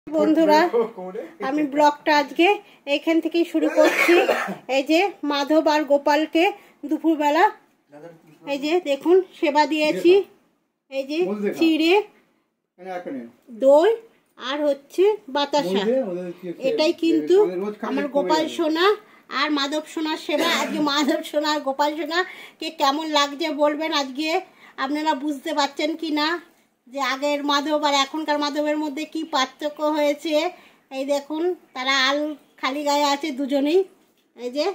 বন্ধুরা আমি ব্লগটা আজকে এইখান থেকেই শুরু করছি। এই যে মাধব আর গোপালকে দুপুরবেলা এই যে দেখুন সেবা দিয়েছি। এই যে চিড়ে, দই আর হচ্ছে বাতাসা। এটাই কিন্তু আমার গোপাল সোনা আর মাধব সোনার সেবা। আজকে মাধব সোনা আর গোপাল সোনাকে কেমন লাগছে বলবেন। আজকে আপনারা বুঝতে পারছেন কি না যে আগের মাধব আর এখনকার মাধবের মধ্যে কি পার্থক্য হয়েছে। এই দেখুন তারা খালি গায়ে আছে দুজনেই। এই যে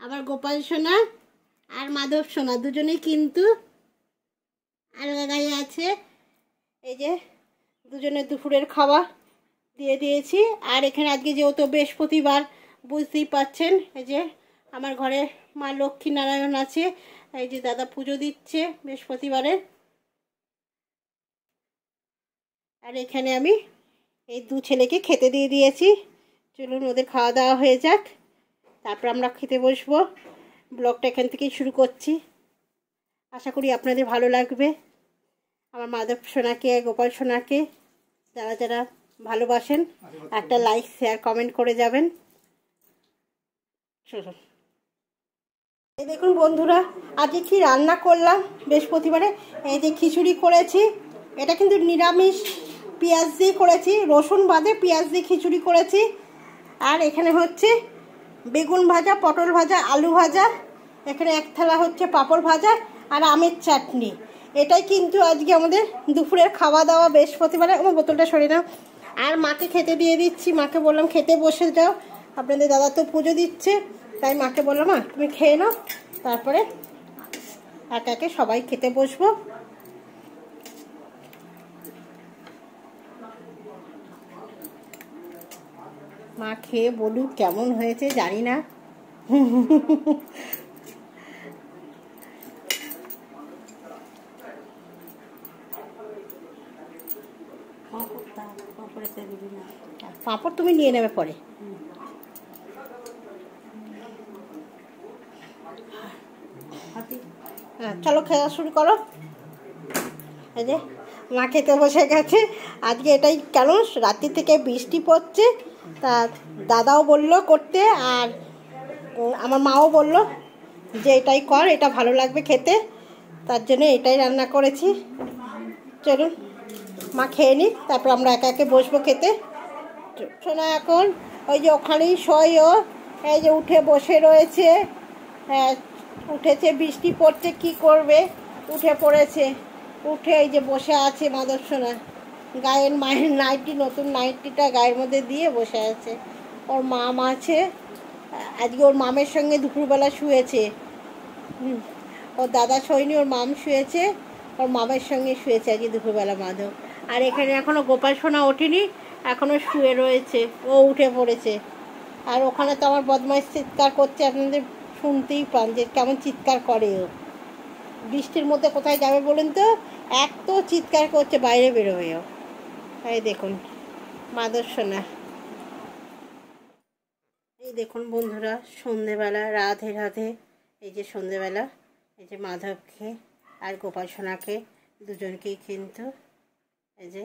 আমার গোপাল সোনা আর মাধব সোনা দুজনেই কিন্তু আলগা গায়ে আছে। এই যে দুজনের দুপুরের খাবার দিয়ে দিয়েছি। আর এখানে আজকে যেহেতু বৃহস্পতিবার বুঝতেই পাচ্ছেন, এই যে আমার ঘরে মা লক্ষ্মী নারায়ণ আছে। এই যে দাদা পুজো দিচ্ছে বৃহস্পতিবারের। আর এখানে আমি এই দু ছেলেকে খেতে দিয়ে দিয়েছি। চলুন ওদের খাওয়া দাওয়া হয়ে যাক, তারপর আমরা খেতে বসবো। ব্লগটা এখান থেকেই শুরু করছি। আশা করি আপনাদের ভালো লাগবে। আমার মাধব সোনাকে, গোপাল সোনাকে যারা যারা ভালোবাসেন একটা লাইক, শেয়ার, কমেন্ট করে যাবেন। চলুন। এই দেখুন বন্ধুরা আজকে কি রান্না করলাম বৃহস্পতিবারে। এই যে খিচুড়ি করেছি, এটা কিন্তু নিরামিষ, পেঁয়াজ দিয়ে করেছি, রসুন বাদে পেঁয়াজ দিয়ে খিচুড়ি করেছি। আর এখানে হচ্ছে বেগুন ভাজা, পটল ভাজা, আলু ভাজা, এখানে এক থালা হচ্ছে পাঁপড় ভাজা আর আমের চাটনি। এটাই কিন্তু আজকে আমাদের দুপুরের খাওয়া দাওয়া বৃহস্পতিবারে। আমার বোতলটা সরিয়ে নাও। আর মাকে খেতে দিয়ে দিচ্ছি। মাকে বললাম খেতে বসে যাও, আপনাদের দাদা তো পুজো দিচ্ছে, তাই মাকে বললাম মা তুমি খেয়ে নাও, তারপরে একে একে সবাই খেতে বসবো। মা খেয়ে বলুক কেমন হয়েছে, জানি না। পাঁপড় তুমি নিয়ে নেবে পরে। চলো খাওয়া শুরু করো। এই যে মা খেতে বসে গেছে। আজকে এটাই কেন রাত্রি থেকে বৃষ্টি পড়ছে, তা দাদাও বললো করতে আর আমার মাও বললো যে এটাই কর, এটা ভালো লাগবে খেতে, তার জন্য এটাই রান্না করেছি। চলুন মা খেয়ে নিক, তারপর আমরা একে একে বসবো খেতে। শোনা এখন ওই যে ওখানেই শোয়, ও এই যে উঠে বসে রয়েছে। হ্যাঁ উঠেছে, বৃষ্টি পড়ছে কি করবে, উঠে পড়েছে। উঠে এই যে বসে আছে মাধব সোনা, গায়ের মায়ের নাইটি, নতুন নাইটিটা গায়ের মধ্যে দিয়ে বসে আছে। ওর মাম আছে, আজকে ওর মামের সঙ্গে দুপুরবেলা শুয়েছে। ওর দাদা শোয়নি, ওর মাম শুয়েছে, ওর মামের সঙ্গে শুয়েছে আজকে দুপুরবেলা মাধব। আর এখানে এখনও গোপাল সোনা ওঠেনি, এখনও শুয়ে রয়েছে, ও উঠে পড়েছে। আর ওখানে তো আমার বদমাইশ চিৎকার করছে, আপনাদের শুনতেই পান যে কেমন চিৎকার করে ও। বৃষ্টির মধ্যে কোথায় যাবে বলুন তো, এত চিৎকার করছে বাইরে বেরোবেও। এই দেখুন মাধব সোনা। এই দেখুন বন্ধুরা সন্ধেবেলা, রাধে রাধে। এই যে সন্ধেবেলা, এই যে মাধবকে আর গোপাল সোনাকে দুজনকেই কিন্তু এই যে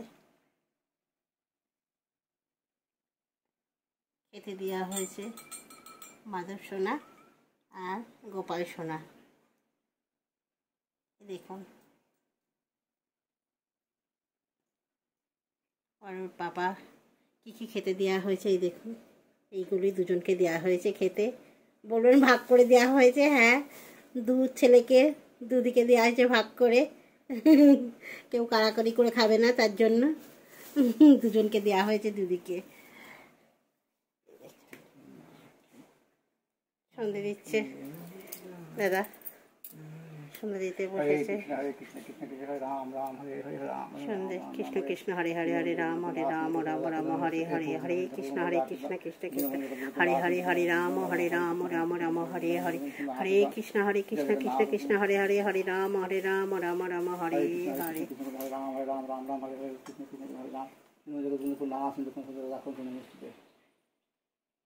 খেতে দেওয়া হয়েছে, মাধব সোনা আর গোপাল সোনা। দেখুন আর ওর পাপা কী কী খেতে দেওয়া হয়েছে। এই দেখুন এইগুলোই দুজনকে দেওয়া হয়েছে খেতে। বলুন ভাগ করে দেওয়া হয়েছে। হ্যাঁ দু ছেলেকে দুদিকে দেওয়া হয়েছে ভাগ করে, কেউ কাড়াকাড়ি করে খাবে না, তার জন্য দুজনকে দেওয়া হয়েছে দুদিকে। সন্ধে দিচ্ছে দাদা, সন্ধে দিতে বসেছে। সন্ধে কৃষ্ণ কৃষ্ণ হরে হরে, হরে রাম রাম রাম হরে হরে, হরে কৃষ্ণ কৃষ্ণ কৃষ্ণ হরে হরে, হরে রাম রাম রাম হরে হরে, হরে কৃষ্ণ কৃষ্ণ কৃষ্ণ হরে হরে, হরে রাম রাম রাম হরে হরে।